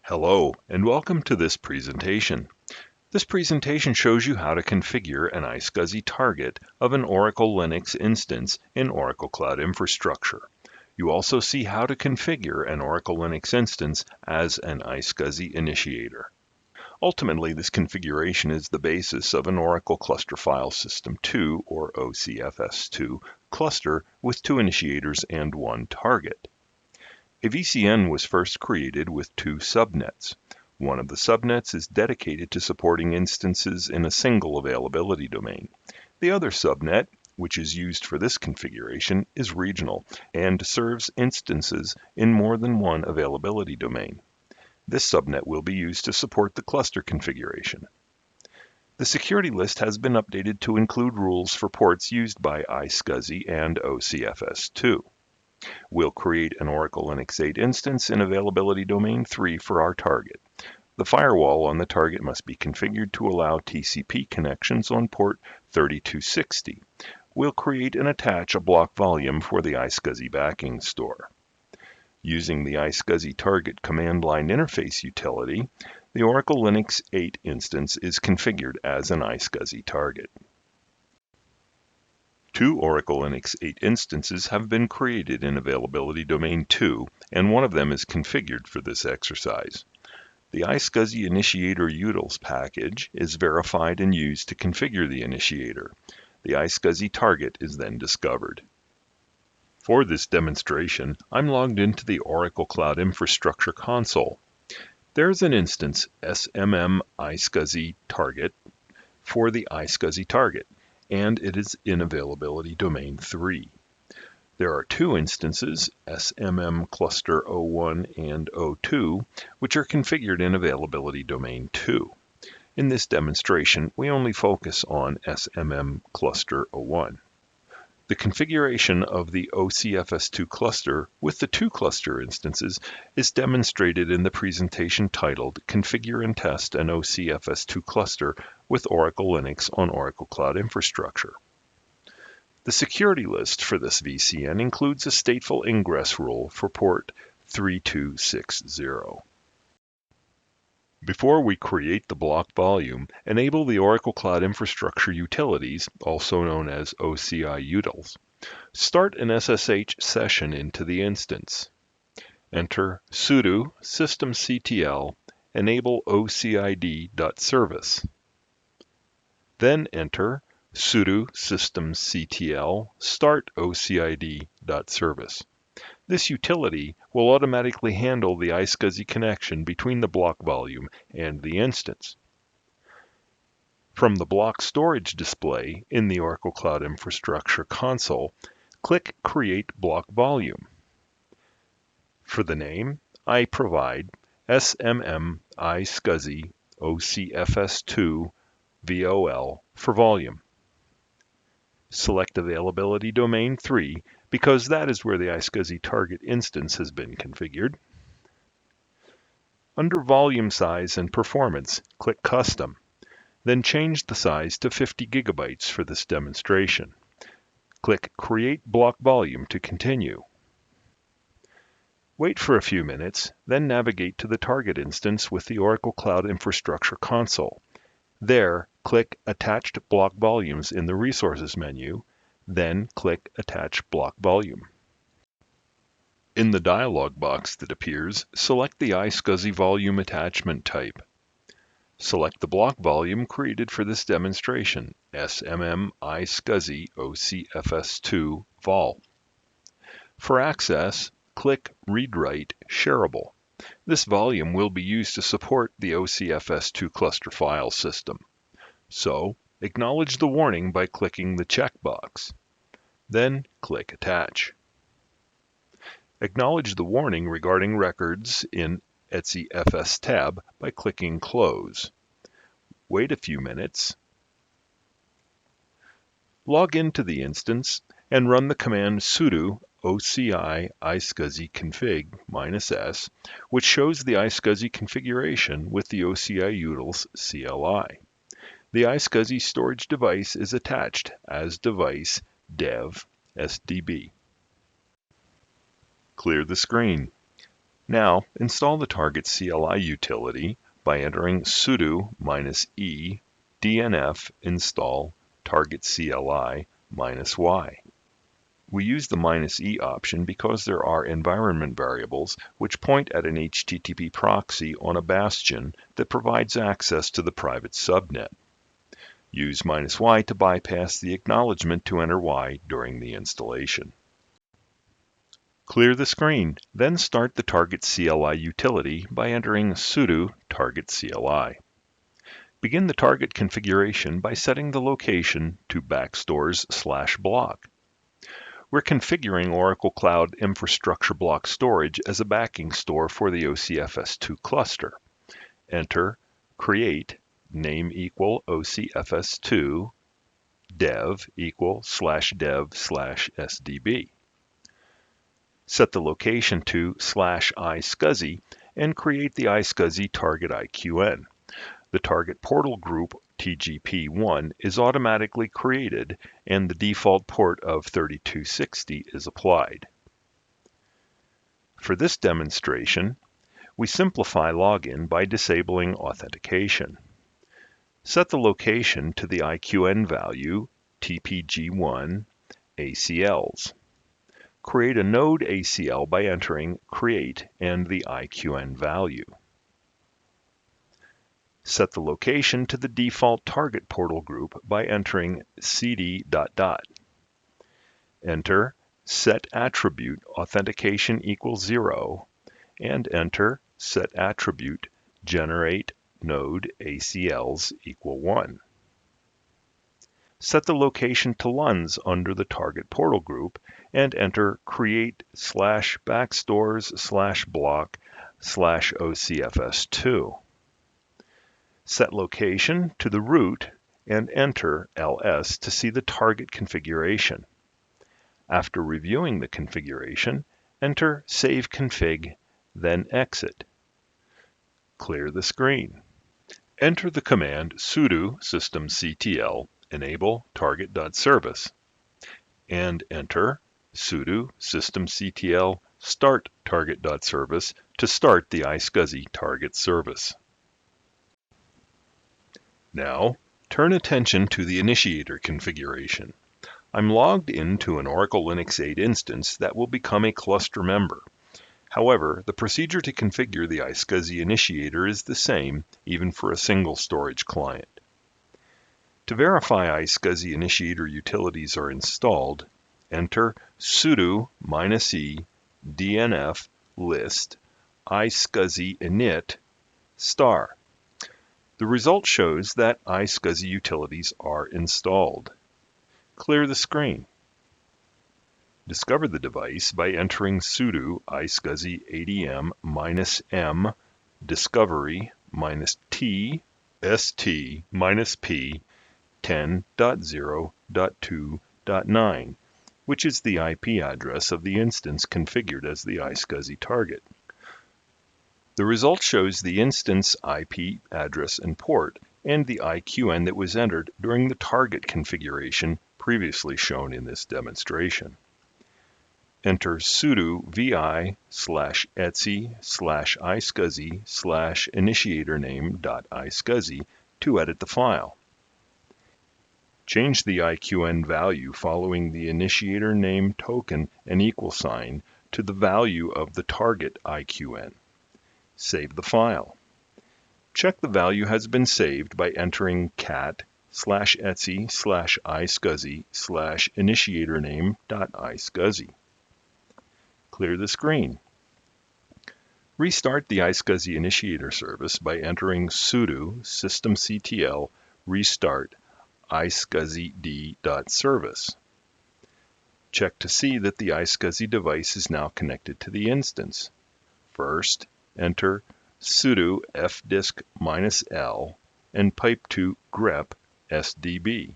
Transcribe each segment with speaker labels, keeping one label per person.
Speaker 1: Hello, and welcome to this presentation. This presentation shows you how to configure an iSCSI target of an Oracle Linux instance in Oracle Cloud Infrastructure. You also see how to configure an Oracle Linux instance as an iSCSI initiator. Ultimately, this configuration is the basis of an Oracle Cluster File System 2, or OCFS2, cluster with 2 initiators and 1 target. A VCN was first created with 2 subnets. One of the subnets is dedicated to supporting instances in a single availability domain. The other subnet, which is used for this configuration, is regional and serves instances in more than one availability domain. This subnet will be used to support the cluster configuration. The security list has been updated to include rules for ports used by iSCSI and OCFS2. We'll create an Oracle Linux 8 instance in availability domain 3 for our target. The firewall on the target must be configured to allow TCP connections on port 3260. We'll create and attach a block volume for the iSCSI backing store. Using the iSCSI target command line interface utility, the Oracle Linux 8 instance is configured as an iSCSI target. 2 Oracle Linux 8 instances have been created in Availability Domain 2, and one of them is configured for this exercise. The iSCSI Initiator utils package is verified and used to configure the initiator. The iSCSI target is then discovered. For this demonstration, I'm logged into the Oracle Cloud Infrastructure console. There's an instance SMM iSCSI target for the iSCSI target, and it is in Availability Domain 3. There are 2 instances, SMM Cluster 01 and 02, which are configured in Availability Domain 2. In this demonstration, we only focus on SMM Cluster 01. The configuration of the OCFS2 cluster with the 2 cluster instances is demonstrated in the presentation titled Configure and Test an OCFS2 Cluster with Oracle Linux on Oracle Cloud Infrastructure. The security list for this VCN includes a stateful ingress rule for port 3260. Before we create the block volume, enable the Oracle Cloud Infrastructure utilities, also known as OCI utils. Start an SSH session into the instance. Enter sudo systemctl enable ocid.service. Then enter sudo systemctl start ocid.service. This utility will automatically handle the iSCSI connection between the block volume and the instance. From the block storage display in the Oracle Cloud Infrastructure console, click Create Block Volume. For the name, I provide SMM iSCSI OCFS2 VOL for volume. Select Availability Domain 3 because that is where the iSCSI target instance has been configured. Under Volume Size and Performance, click Custom. Then change the size to 50 gigabytes for this demonstration. Click Create Block Volume to continue. Wait for a few minutes, then navigate to the target instance with the Oracle Cloud Infrastructure console. There, click Attached Block Volumes in the Resources menu, then click Attach Block Volume. In the dialog box that appears, select the iSCSI volume attachment type. Select the block volume created for this demonstration, SMM iSCSI OCFS2 vol. For access, click Read-Write Shareable. This volume will be used to support the OCFS2 cluster file system. So, acknowledge the warning by clicking the checkbox. Then click Attach. Acknowledge the warning regarding records in etc tab by clicking Close. Wait a few minutes. Log into the instance and run the command sudo oci iSCSI config -s, which shows the iSCSI configuration with the OCI utils CLI. The iSCSI storage device is attached as device dev SDB. Clear the screen. Now, install the target CLI utility by entering sudo -e dnf install target CLI -y. We use the -e option because there are environment variables which point at an HTTP proxy on a bastion that provides access to the private subnet. Use -y to bypass the acknowledgement to enter y during the installation. Clear the screen, then start the target CLI utility by entering sudo target CLI. Begin the target configuration by setting the location to /block. We're configuring Oracle Cloud Infrastructure Block Storage as a backing store for the OCFS2 cluster. Enter create name equal OCFS2 dev equal /dev/sdb. Set the location to /iSCSI and create the iSCSI target IQN. The target portal group TGP1 is automatically created and the default port of 3260 is applied. For this demonstration, we simplify login by disabling authentication. Set the location to the IQN value TPG1 ACLs. Create a node ACL by entering create and the IQN value. Set the location to the default target portal group by entering cd ... Enter set attribute authentication equals 0 and enter set attribute generate node ACLs equal 1. Set the location to LUNs under the target portal group and enter create /backstores/block/OCFS2. Set location to the root and enter ls to see the target configuration. After reviewing the configuration, enter save config, then exit. Clear the screen. Enter the command sudo systemctl enable target.service and enter sudo systemctl start target.service to start the iSCSI target service. Now, turn attention to the Initiator configuration. I'm logged into an Oracle Linux 8 instance that will become a cluster member. However, the procedure to configure the iSCSI Initiator is the same, even for a single storage client. To verify iSCSI Initiator utilities are installed, enter sudo -e dnf list iSCSI init *. The result shows that iSCSI utilities are installed. Clear the screen. Discover the device by entering sudo iSCSI adm -m discovery -t st -p 10.0.2.9, which is the IP address of the instance configured as the iSCSI target. The result shows the instance IP address and port and the IQN that was entered during the target configuration previously shown in this demonstration. Enter sudo vi/etsy/iSCSI/initiatorname.iSCSI to edit the file. Change the IQN value following the initiator name token and =sign to the value of the target IQN. Save the file. Check the value has been saved by entering cat/etsy/iSCSI/initiatorname.iSCSI. Clear the screen. Restart the iSCSI Initiator service by entering sudo systemctl restart iSCSID.service. Check to see that the iSCSI device is now connected to the instance. First, enter sudo fdisk -l and pipe to grep sdb.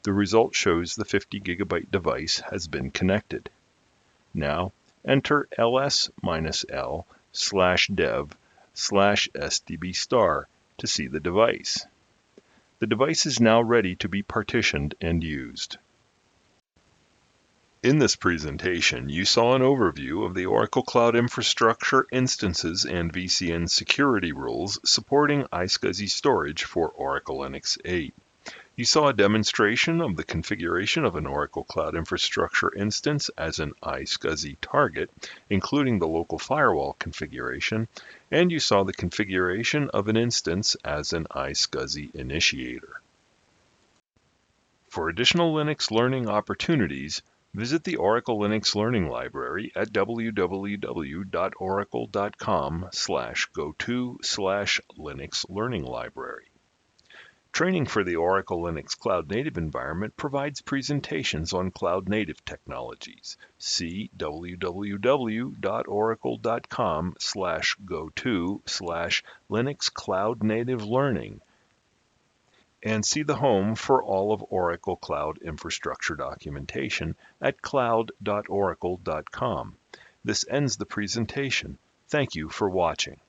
Speaker 1: The result shows the 50 GB device has been connected. Now, enter ls-l/dev/sdb* to see the device. The device is now ready to be partitioned and used. In this presentation, you saw an overview of the Oracle Cloud Infrastructure instances and VCN security rules supporting iSCSI storage for Oracle Linux 8. You saw a demonstration of the configuration of an Oracle Cloud Infrastructure instance as an iSCSI target, including the local firewall configuration, and you saw the configuration of an instance as an iSCSI initiator. For additional Linux learning opportunities, visit the Oracle Linux Learning Library at www.oracle.com/go-to/Linux Learning Library. Training for the Oracle Linux Cloud Native environment provides presentations on cloud native technologies. See www.oracle.com/go-to/Linux Cloud Native Learning and see the home for all of Oracle Cloud Infrastructure documentation at cloud.oracle.com. This ends the presentation. Thank you for watching.